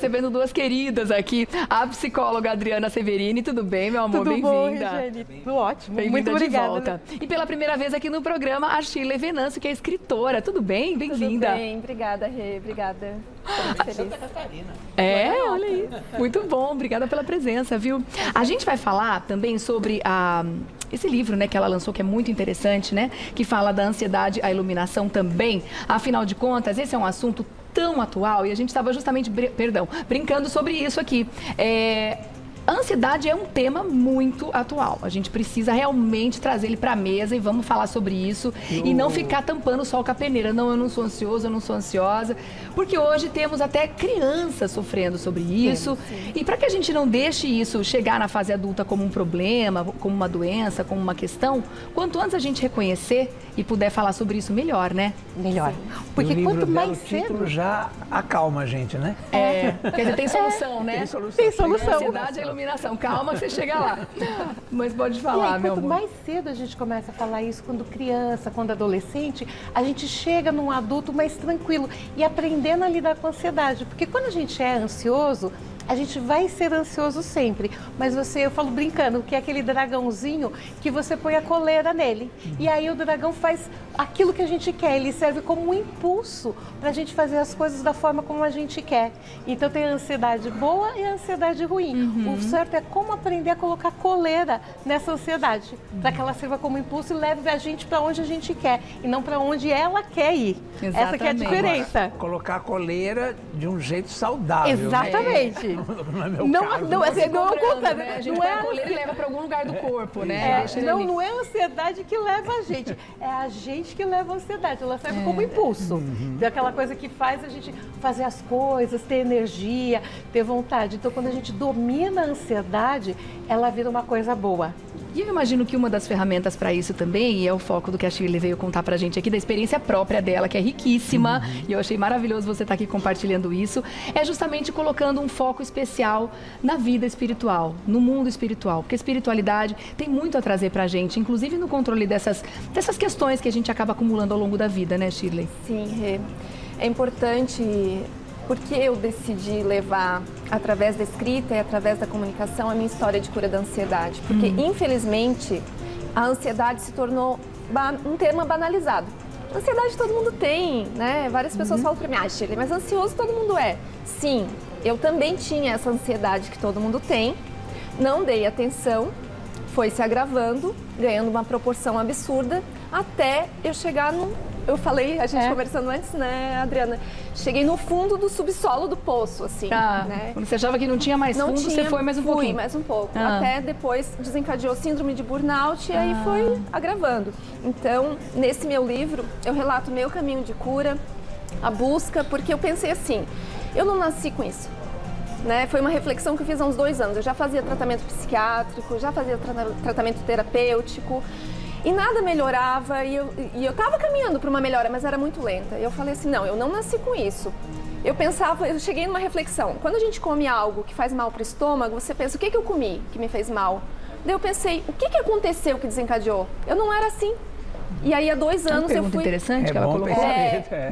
Recebendo duas queridas aqui, a psicóloga Adriana Severini. Tudo bem, meu amor? Tudo bom, Bem-vinda. Regiane? Tudo ótimo. Bem-vinda Muito obrigada. de volta. E pela primeira vez aqui no programa, a Shirley Venâncio, que é escritora. Tudo bem? Bem-vinda. Tudo bem, obrigada, Rê. Obrigada. Estou muito feliz. Olha aí. Muito bom, obrigada pela presença, viu? A gente vai falar também sobre esse livro, né, que ela lançou, que é muito interessante, né? Que fala da ansiedade, a iluminação também. Afinal de contas, esse é um assunto tão atual e a gente estava justamente, brincando sobre isso aqui. A ansiedade é um tema muito atual. A gente precisa realmente trazer ele para a mesa e vamos falar sobre isso e não ficar tampando o sol com a peneira. Não, eu não sou ansioso, eu não sou ansiosa. Porque hoje temos até crianças sofrendo sobre isso. E para que a gente não deixe isso chegar na fase adulta como um problema, como uma doença, como uma questão, quanto antes a gente reconhecer e puder falar sobre isso, melhor, né? Melhor. Porque quanto mais cedo... O título já acalma a gente, né? Quer dizer, tem solução, né? Tem solução. Tem solução. A ansiedade, a iluminação. Calma que você chega lá. Mas pode falar, meu amor. Quanto mais cedo a gente começa a falar isso, quando criança, quando adolescente, a gente chega num adulto mais tranquilo e aprendendo a lidar com a ansiedade. Porque quando a gente é ansioso, a gente vai ser ansioso sempre, mas eu falo brincando, que é aquele dragãozinho que você põe a coleira nele. E aí o dragão faz aquilo que a gente quer, ele serve como um impulso para a gente fazer as coisas da forma como a gente quer. Então tem a ansiedade boa e a ansiedade ruim. O certo é como aprender a colocar coleira nessa ansiedade, para que ela sirva como impulso e leve a gente para onde a gente quer, e não para onde ela quer ir. Exatamente. Essa que é a diferença. Agora, colocar a coleira de um jeito saudável. Exatamente. Né? Não é meu Não, caso. não, assim, não é o contrário. Né? A gente Não pega é a coleira e leva para algum lugar do corpo, né? Não é a ansiedade que leva a gente, é a gente que leva a ansiedade, ela serve como impulso. É aquela coisa que faz a gente fazer as coisas, ter energia, ter vontade. Então, quando a gente domina a ansiedade, ela vira uma coisa boa. E eu imagino que uma das ferramentas para isso também, e é o foco do que a Shirley veio contar pra gente aqui, da experiência própria dela, que é riquíssima, e eu achei maravilhoso você estar aqui compartilhando isso, é justamente colocando um foco especial na vida espiritual, no mundo espiritual, porque a espiritualidade tem muito a trazer pra gente, inclusive no controle dessas questões que a gente acaba acumulando ao longo da vida, né, Shirley? Sim, Rê. É importante, porque eu decidi levar, através da escrita e através da comunicação, a minha história de cura da ansiedade. Porque, infelizmente, a ansiedade se tornou um tema banalizado. Ansiedade todo mundo tem, né? Várias pessoas falam pra mim, Shirley, mas ansioso todo mundo é. Sim, eu também tinha essa ansiedade que todo mundo tem, não dei atenção, foi se agravando, ganhando uma proporção absurda, até eu chegar Eu falei, a gente conversando antes, né, Adriana? Cheguei no fundo do subsolo do poço, assim, né? Quando você achava que não tinha mais fundo, você foi mais um pouquinho. Fui mais um pouco. Até depois desencadeou síndrome de burnout e aí foi agravando. Então, nesse meu livro, eu relato o meu caminho de cura, a busca, porque eu pensei assim, eu não nasci com isso. Né? Foi uma reflexão que eu fiz há uns 2 anos. Eu já fazia tratamento psiquiátrico, já fazia tratamento terapêutico, e nada melhorava, e eu estava caminhando para uma melhora, mas era muito lenta. E eu falei assim, não, eu não nasci com isso. Eu cheguei numa reflexão. Quando a gente come algo que faz mal para o estômago, você pensa, o que eu comi que me fez mal? Daí eu pensei, o que aconteceu que desencadeou? Eu não era assim. E aí, há 2 anos eu fui... interessante que ela colocou.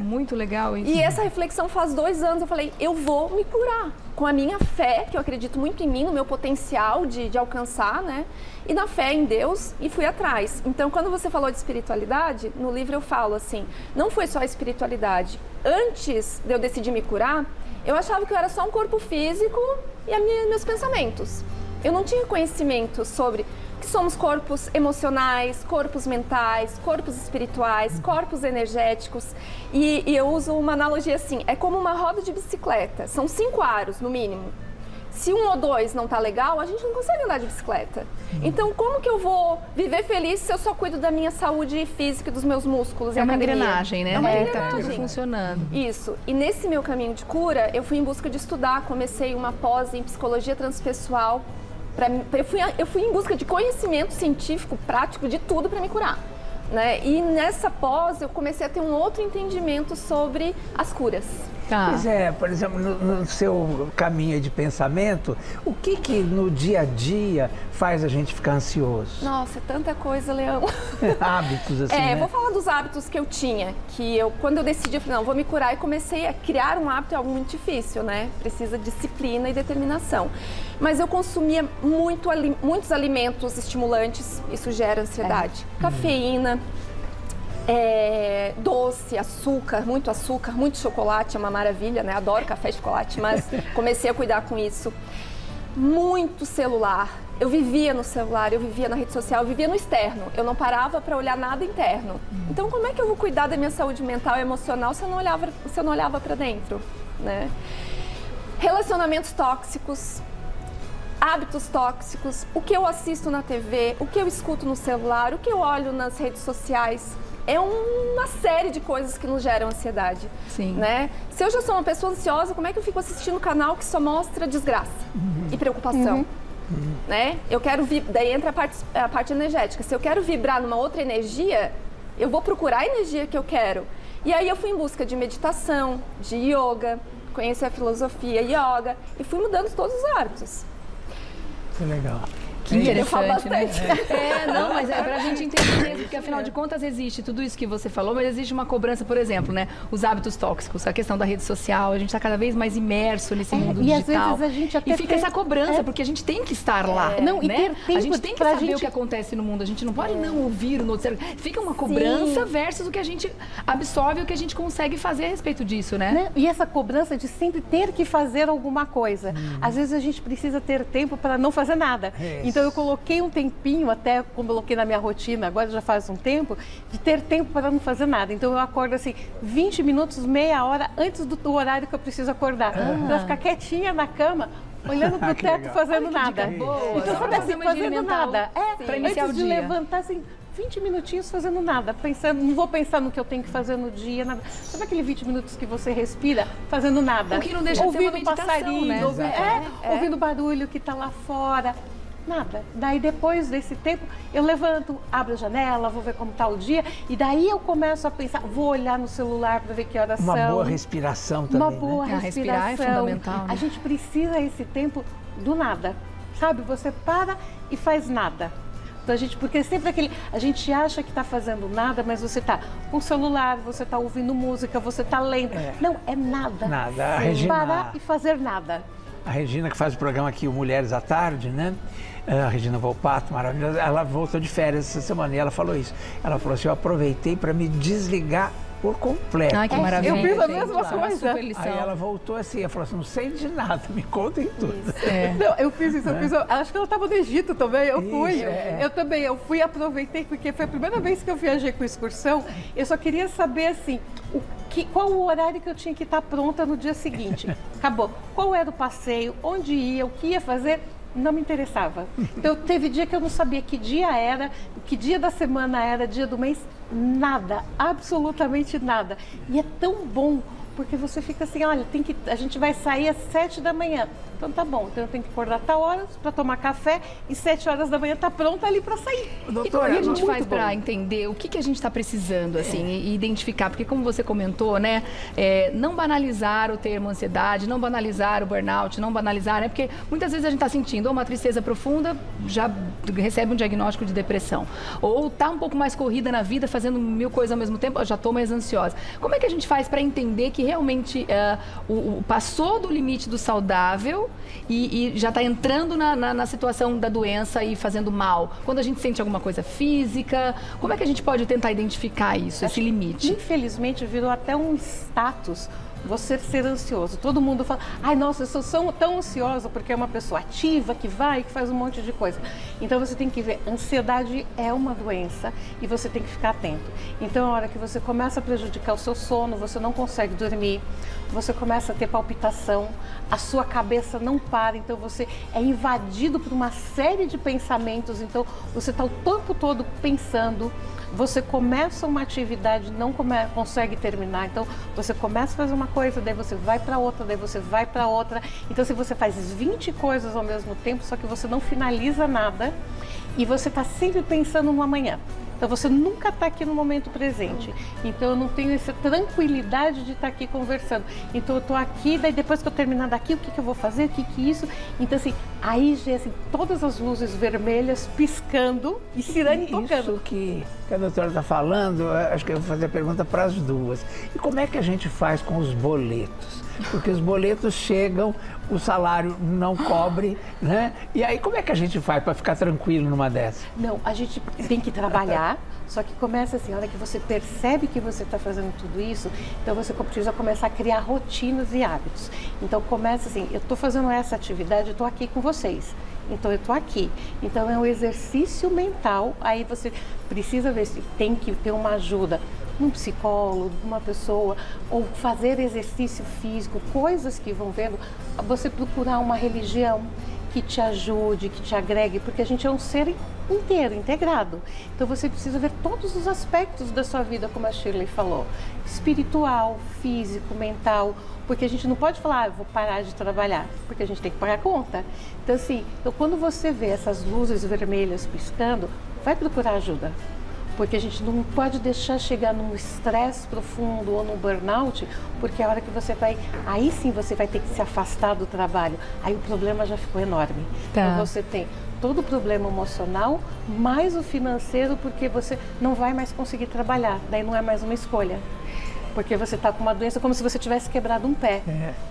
Muito legal isso. E essa reflexão faz 2 anos, eu falei, eu vou me curar. Com a minha fé, que eu acredito muito em mim, no meu potencial de alcançar, né? E na fé em Deus, e fui atrás. Então, quando você falou de espiritualidade, no livro eu falo assim, não foi só a espiritualidade. Antes de eu decidir me curar, eu achava que eu era só um corpo físico e meus pensamentos. Eu não tinha conhecimento sobre que somos corpos emocionais, corpos mentais, corpos espirituais, corpos energéticos. E eu uso uma analogia assim, é como uma roda de bicicleta, são 5 aros no mínimo. Se 1 ou 2 não tá legal, a gente não consegue andar de bicicleta. Então, como que eu vou viver feliz se eu só cuido da minha saúde física e dos meus músculos? É uma engrenagem, né? É uma engrenagem. Tá tudo funcionando. Isso. E nesse meu caminho de cura, eu fui em busca de estudar, comecei uma pós em psicologia transpessoal. Eu fui em busca de conhecimento científico, prático, de tudo para me curar. Né? E nessa pós eu comecei a ter um outro entendimento sobre as curas. Tá. Pois é, por exemplo, no seu caminho de pensamento, o que no dia a dia faz a gente ficar ansioso? Nossa, é tanta coisa, Leão. Hábitos, assim, né? Vou falar dos hábitos que eu tinha, quando eu decidi, eu falei, não, vou me curar, e comecei a criar um hábito, é algo muito difícil, né? Precisa de disciplina e determinação. Mas eu consumia muitos alimentos estimulantes, isso gera ansiedade. Cafeína, doce, açúcar, muito chocolate, é uma maravilha, né? Adoro café e chocolate, mas comecei a cuidar com isso. Muito celular. Eu vivia no celular, eu vivia na rede social, eu vivia no externo. Eu não parava para olhar nada interno. Então, como é que eu vou cuidar da minha saúde mental e emocional se eu não olhava para dentro, né? Relacionamentos tóxicos, hábitos tóxicos, o que eu assisto na TV, o que eu escuto no celular, o que eu olho nas redes sociais. É uma série de coisas que nos geram ansiedade. Sim. Né? Se eu já sou uma pessoa ansiosa, como é que eu fico assistindo um canal que só mostra desgraça e preocupação? Né? Eu quero daí entra a parte energética. Se eu quero vibrar numa outra energia, eu vou procurar a energia que eu quero. E aí eu fui em busca de meditação, de yoga, conheci a filosofia yoga e fui mudando todos os hábitos. Que legal. Que interessante, né? bastante. Não, mas é pra gente entender mesmo, porque afinal de contas existe tudo isso que você falou, mas existe uma cobrança, por exemplo, né? Os hábitos tóxicos, a questão da rede social, a gente tá cada vez mais imerso nesse mundo e digital. às vezes a gente até e fica essa cobrança, porque a gente tem que estar lá, Não, e né? ter tempo a gente tem que pra saber gente... o que acontece no mundo, a gente não pode não ouvir o noticiário. Fica uma cobrança versus o que a gente absorve, o que a gente consegue fazer a respeito disso, né? E essa cobrança de sempre ter que fazer alguma coisa. Às vezes a gente precisa ter tempo para não fazer nada. Então eu coloquei um tempinho, até como coloquei na minha rotina, agora já faz um tempo, de ter tempo para não fazer nada. Então eu acordo assim, 20 minutos, meia hora antes do horário que eu preciso acordar. Para ficar quietinha na cama, olhando pro teto, fazendo nada. Então sabe assim, fazendo nada. Para iniciar antes o de dia. levantar assim, 20 minutinhos fazendo nada, pensando, não vou pensar no que eu tenho que fazer no dia, nada. Sabe aqueles 20 minutos que você respira fazendo nada? O que não deixa de ser uma meditação, passarinho, né? ouvindo o barulho que está lá fora. Nada. Daí depois desse tempo eu levanto, abro a janela, vou ver como está o dia e daí eu começo a pensar, vou olhar no celular para ver que horas são. Uma boa respiração também, Uma boa né? respiração. Respirar é fundamental, né? A gente precisa esse tempo do nada, sabe? Você para e faz nada. Então, porque sempre a gente acha que está fazendo nada, mas você está com o celular, você está ouvindo música, você está lendo. Não, é nada. Nada. A Regina... Parar e fazer nada. A Regina, que faz o programa aqui, o Mulheres à Tarde, né? A Regina Volpato, maravilhosa, ela voltou de férias essa semana e ela falou isso. Ela falou assim, eu aproveitei para me desligar por completo. Ai, que maravilha. Eu fiz a gente. mesma coisa. Super lição. Aí ela voltou assim, ela falou assim, não sei de nada, me contem tudo. Não, eu fiz isso, acho que ela estava no Egito também, eu fui. Eu também, eu fui, aproveitei, porque foi a primeira vez que eu viajei com excursão, eu só queria saber assim, qual o horário que eu tinha que estar pronta no dia seguinte. Acabou. Qual era o passeio, onde ia, o que ia fazer, não me interessava. Então, teve dia que eu não sabia que dia era, que dia da semana era, dia do mês, nada, absolutamente nada. E é tão bom, porque você fica assim, olha, a gente vai sair às 7 da manhã. Então tá bom, então eu tenho que acordar tal hora para tomar café e 7 horas da manhã tá pronta ali para sair. E como a gente faz para entender o que a gente está precisando, assim, e identificar? Porque como você comentou, né, não banalizar o termo ansiedade, não banalizar o burnout, não banalizar, né, porque muitas vezes a gente está sentindo uma tristeza profunda, já recebe um diagnóstico de depressão, ou tá um pouco mais corrida na vida, fazendo 1000 coisas ao mesmo tempo, já tô mais ansiosa. Como é que a gente faz para entender que realmente passou do limite do saudável e já está entrando na situação da doença e fazendo mal? Quando a gente sente alguma coisa física, como é que a gente pode tentar identificar isso, esse limite? Infelizmente virou até um status você ser ansioso. Todo mundo fala, ai nossa, eu sou tão ansiosa porque é uma pessoa ativa, que vai, que faz um monte de coisa. Então você tem que ver, ansiedade é uma doença e você tem que ficar atento. Então a hora que você começa a prejudicar o seu sono, você não consegue dormir, você começa a ter palpitação, a sua cabeça não para, então você é invadido por uma série de pensamentos, então você está o tempo todo pensando. Você começa uma atividade, não consegue terminar, então você começa a fazer uma coisa, daí você vai para outra, daí você vai para outra. Então se você faz 20 coisas ao mesmo tempo, só que você não finaliza nada e você está sempre pensando no amanhã. Então você nunca está aqui no momento presente. Então eu não tenho essa tranquilidade de estar aqui conversando. Então eu estou aqui, daí depois que eu terminar daqui, o que eu vou fazer? O que é isso? Então assim, aí já assim, todas as luzes vermelhas piscando e sirene tocando. Isso que a doutora está falando, acho que eu vou fazer a pergunta para as duas. E como é que a gente faz com os boletos? Porque os boletos chegam, o salário não cobre, né? E aí como é que a gente faz para ficar tranquilo numa dessas? Não, a gente tem que trabalhar, só que começa assim, a hora que você percebe que você está fazendo tudo isso, então você precisa começar a criar rotinas e hábitos. Então começa assim, eu estou fazendo essa atividade, eu estou aqui com vocês. Então eu estou aqui. Então é um exercício mental, aí você precisa ver se tem que ter uma ajuda. Um psicólogo, uma pessoa, ou fazer exercício físico, coisas que vão vendo, você procurar uma religião que te ajude, que te agregue, porque a gente é um ser inteiro, integrado. Então você precisa ver todos os aspectos da sua vida, como a Shirley falou, espiritual, físico, mental, porque a gente não pode falar, vou parar de trabalhar, porque a gente tem que pagar a conta. Então assim, quando você vê essas luzes vermelhas piscando, vai procurar ajuda. Porque a gente não pode deixar chegar num estresse profundo ou num burnout, porque a hora que você vai, aí sim você vai ter que se afastar do trabalho, aí o problema já ficou enorme. Tá. Então você tem todo o problema emocional, mais o financeiro, porque você não vai mais conseguir trabalhar, daí não é mais uma escolha. Porque você está com uma doença como se você tivesse quebrado um pé,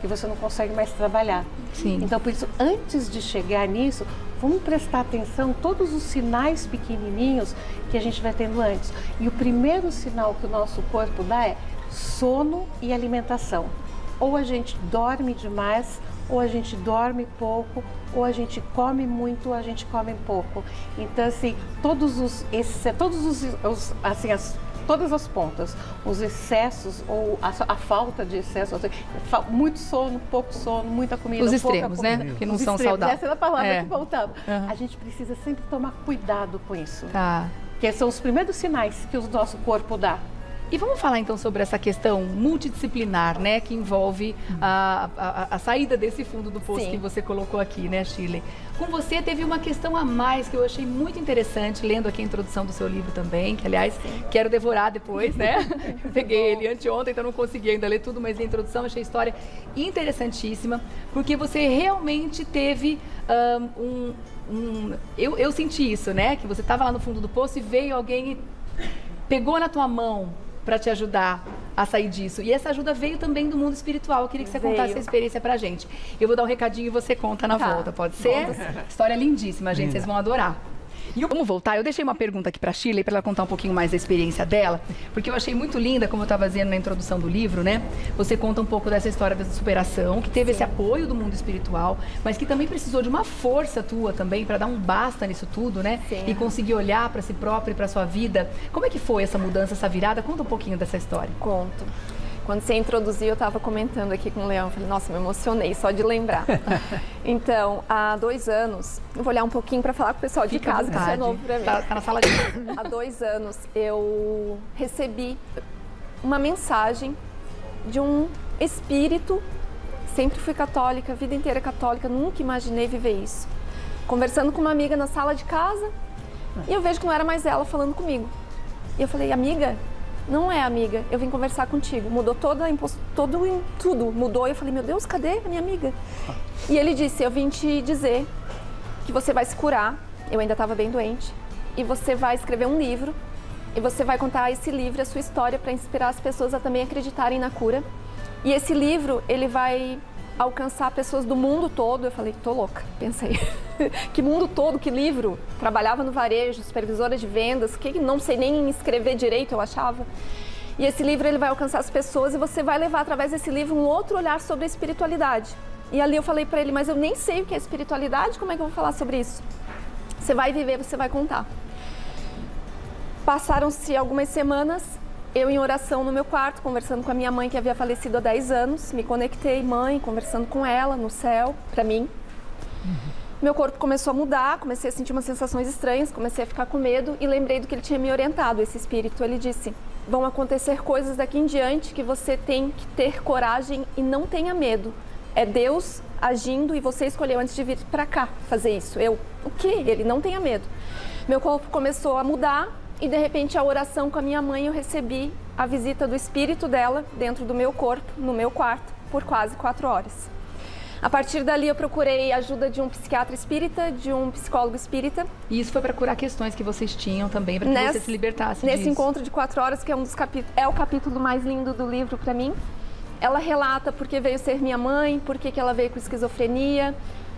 que você não consegue mais trabalhar. Sim. Então, por isso, antes de chegar nisso, vamos prestar atenção em todos os sinais pequenininhos que a gente vai tendo antes. E o primeiro sinal que o nosso corpo dá é sono e alimentação. Ou a gente dorme demais, ou a gente dorme pouco, ou a gente come muito, ou a gente come pouco. Então, assim, todas as pontas, os excessos ou a falta de excesso, muito sono, pouco sono, muita comida, os pouca extremos, comida, né? Que não os são extremos, saudáveis. essa era a palavra que faltava. Uhum. A gente precisa sempre tomar cuidado com isso. Tá. Que são os primeiros sinais que o nosso corpo dá. E vamos falar então sobre essa questão multidisciplinar, né, que envolve a saída desse fundo do poço. Sim. Que você colocou aqui, né, Shirley? Com você teve uma questão a mais que eu achei muito interessante, lendo aqui a introdução do seu livro também, que aliás quero devorar depois, né? Peguei ele anteontem, então não consegui ainda ler tudo, mas a introdução achei a história interessantíssima, porque você realmente teve eu senti isso, né? Que você estava lá no fundo do poço e veio alguém e pegou na tua mão para te ajudar a sair disso. E essa ajuda veio também do mundo espiritual. Eu queria que você contasse essa experiência pra gente. Eu vou dar um recadinho e você conta na volta, pode ser? História lindíssima, gente, vocês vão adorar. E vamos voltar, eu deixei uma pergunta aqui para Shirley, para ela contar um pouquinho mais da experiência dela, porque eu achei muito linda, como eu estava dizendo na introdução do livro, né? Você conta um pouco dessa história dessa superação, que teve esse apoio do mundo espiritual, mas que também precisou de uma força tua também, para dar um basta nisso tudo, né? Sim. E conseguir olhar para si próprio e para sua vida. Como é que foi essa mudança, essa virada? Conta um pouquinho dessa história. Conto. Quando você introduziu, eu estava comentando aqui com o Leão, falei, nossa, me emocionei só de lembrar. Então, há 2 anos, eu vou olhar um pouquinho para falar com o pessoal de casa, que isso é novo para mim. Tá na sala de casa. Há 2 anos, eu recebi uma mensagem de um espírito, sempre fui católica, a vida inteira católica, nunca imaginei viver isso. Conversando com uma amiga na sala de casa, e eu vejo que não era mais ela falando comigo. E eu falei, amiga... Não é, amiga, eu vim conversar contigo. Mudou tudo mudou. E eu falei, meu Deus, cadê a minha amiga? E ele disse, eu vim te dizer que você vai se curar. Eu ainda estava bem doente. E você vai escrever um livro. E você vai contar esse livro, a sua história, para inspirar as pessoas a também acreditarem na cura. E esse livro, ele vai alcançar pessoas do mundo todo. Eu falei, tô louca, pensei. Que mundo todo, que livro? Trabalhava no varejo, supervisora de vendas, que não sei nem escrever direito, eu achava. E esse livro, ele vai alcançar as pessoas e você vai levar através desse livro um outro olhar sobre a espiritualidade. E ali eu falei para ele, mas eu nem sei o que é espiritualidade, como é que eu vou falar sobre isso? Você vai viver, você vai contar. Passaram-se algumas semanas, eu em oração no meu quarto, conversando com a minha mãe que havia falecido há 10 anos, me conectei, mãe, conversando com ela no céu, para mim. Meu corpo começou a mudar, comecei a sentir umas sensações estranhas, comecei a ficar com medo e lembrei do que ele tinha me orientado, esse espírito. Ele disse, vão acontecer coisas daqui em diante que você tem que ter coragem e não tenha medo. É Deus agindo e você escolheu antes de vir para cá fazer isso. Eu, o quê? Ele, não tenha medo. Meu corpo começou a mudar, e de repente a oração com a minha mãe, eu recebi a visita do espírito dela dentro do meu corpo, no meu quarto, por quase 4 horas. A partir dali eu procurei a ajuda de um psiquiatra espírita, de um psicólogo espírita. E isso foi para curar questões que vocês tinham também, para que você se libertasse Nesse disso. encontro de 4 horas, que é um dos é o capítulo mais lindo do livro para mim. Ela relata por que veio ser minha mãe, por que ela veio com esquizofrenia.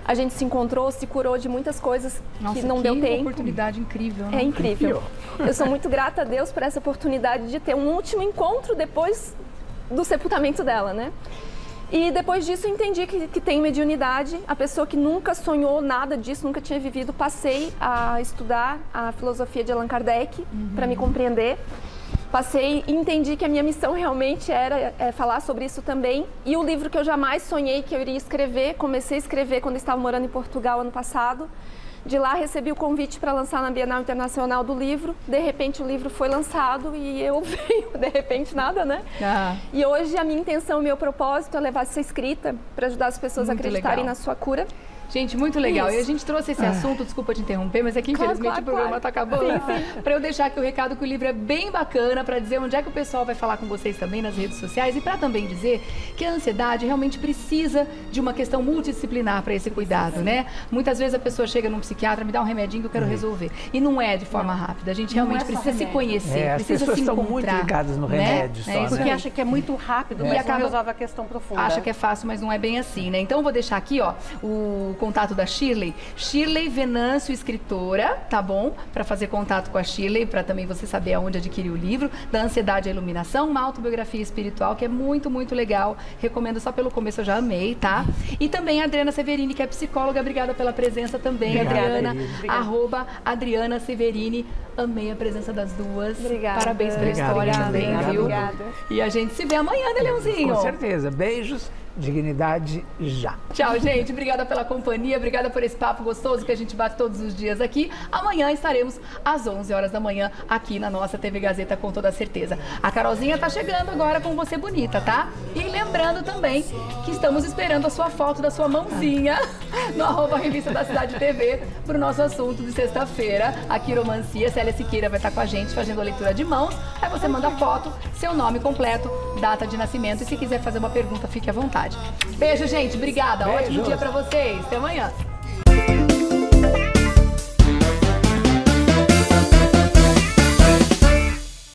A gente se encontrou, se curou de muitas coisas. Nossa, que não deu tempo. Que oportunidade incrível, né? É incrível. Eu sou muito grata a Deus por essa oportunidade de ter um último encontro depois do sepultamento dela, né? E depois disso eu entendi que tem mediunidade. A pessoa que nunca sonhou nada disso, nunca tinha vivido, passei a estudar a filosofia de Allan Kardec para me compreender. Passei e entendi que a minha missão realmente era falar sobre isso também. E o livro que eu jamais sonhei que eu iria escrever, comecei a escrever quando estava morando em Portugal ano passado. De lá recebi o convite para lançar na Bienal Internacional do Livro. De repente o livro foi lançado e eu veio, de repente nada, né? E hoje a minha intenção, o meu propósito é levar essa escrita para ajudar as pessoas a acreditarem na sua cura. Gente, muito legal. Isso. E a gente trouxe esse assunto, desculpa te interromper, mas é que infelizmente o programa está acabando. Para eu deixar aqui o recado que o livro é bem bacana, para dizer onde é que o pessoal vai falar com vocês também nas redes sociais e para também dizer que a ansiedade realmente precisa de uma questão multidisciplinar para esse cuidado, né? Muitas vezes a pessoa chega num psiquiatra, me dá um remedinho que eu quero resolver. E não é de forma rápida. A gente realmente precisa se conhecer, precisa se encontrar. As pessoas estão muito ligadas no remédio, né? Porque acha que é muito rápido, mas não resolve a questão profunda. Acha que é fácil, mas não é bem assim, né? Então eu vou deixar aqui, ó, o contato da Shirley Venâncio, escritora, tá bom? Para fazer contato com a Shirley, para também você saber aonde adquirir o livro, Da Ansiedade à Iluminação, uma autobiografia espiritual, que é muito, muito legal. Recomendo só pelo começo, eu já amei, tá? E também a Adriana Severini, que é psicóloga, obrigada pela presença também, Adriana, @Adriana Severini. Amei a presença das duas. Obrigada. Parabéns pela história também, viu? Obrigada. E a gente se vê amanhã, né, Leãozinho? Com certeza. Beijos, dignidade já. Tchau, gente. Obrigada pela companhia, obrigada por esse papo gostoso que a gente bate todos os dias aqui. Amanhã estaremos às 11 horas da manhã aqui na nossa TV Gazeta, com toda certeza. A Carolzinha tá chegando agora com Você Bonita, tá? E lembrando também que estamos esperando a sua foto da sua mãozinha no @Revista da Cidade TV pro nosso assunto de sexta-feira. A quiromancia, Célia Siqueira vai estar com a gente fazendo a leitura de mãos. Aí você manda foto, seu nome completo, data de nascimento e se quiser fazer uma pergunta, fique à vontade. Beijo, gente. Obrigada. Beijo. Ótimo dia pra vocês. Até amanhã.